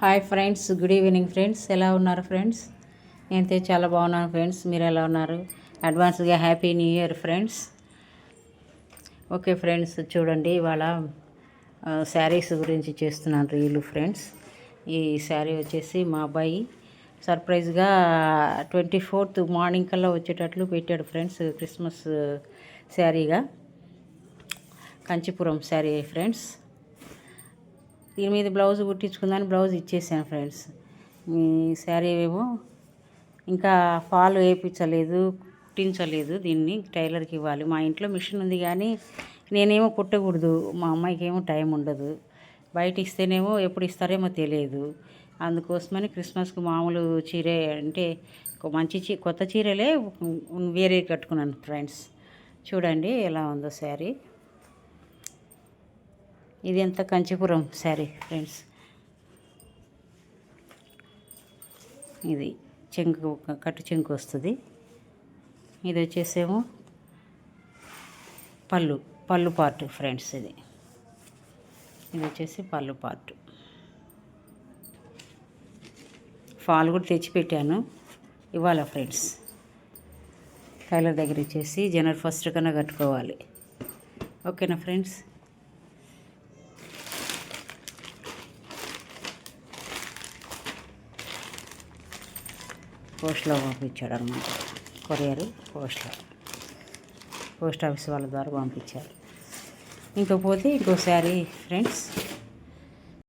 Hi friends, good evening friends. ఎలా ఉన్నారు friends? నేనైతే చాలా బాగున్నాను ఫ్రెండ్స్. మీరు ఎలా ఉన్నారు? అడ్వాన్స్గా happy new year friends. Okay friends, చూడండి ఇవాళ శారీస్ గురించి చేస్తున్నాను రీలు ఫ్రెండ్స్. ఈ శారీ వచ్చేసి మా అబ్బాయి సర్ప్రైజ్గా 24th మార్నింగ్ కల్లా వచ్చేటట్లు పెట్టాడు ఫ్రెండ్స్. క్రిస్మస్ శారీగా కంచిపురం శారీ ఫ్రెండ్స్. దీని మీద బ్లౌజ్ కుట్టించుకుందని బ్లౌజ్ ఇచ్చేసాను ఫ్రెండ్స్. ఈ శారీ ఏమో ఇంకా ఫాల్ వేయించలేదు, కుట్టించలేదు. దీన్ని టైలర్కి ఇవ్వాలి. మా ఇంట్లో మిషన్ ఉంది కానీ నేనేమో కుట్టకూడదు, మా అమ్మాయికి ఏమో టైం ఉండదు. బయట ఇస్తేనేమో ఎప్పుడు ఇస్తారేమో తెలియదు. అందుకోసమని క్రిస్మస్కి మామూలు చీరే అంటే మంచి కొత్త చీరలే వేరే కట్టుకున్నాను ఫ్రెండ్స్. చూడండి ఎలా ఉందో శారీ. ఇది ఎంత కంచిపురం శారీ ఫ్రెండ్స్. ఇది చెంగు, కట్టు చెంగు వస్తుంది. ఇది వచ్చేసేమో పళ్ళు పార్ట్ ఫ్రెండ్స్. ఇది వచ్చేసి పళ్ళు పార్ట్. ఫాల్ కూడా తెచ్చిపెట్టాను ఇవాళ ఫ్రెండ్స్. టైలర్ దగ్గర ఇచ్చేసి జనవరి 1 కన్నా కట్టుకోవాలి. ఓకేనా ఫ్రెండ్స్? పోస్ట్లో పంపించాడు అనమాట. కొరియర్ పోస్ట్ ఆఫీస్ వాళ్ళ ద్వారా పంపించారు. ఇంకపోతే ఇంకో శారీ ఫ్రెండ్స్.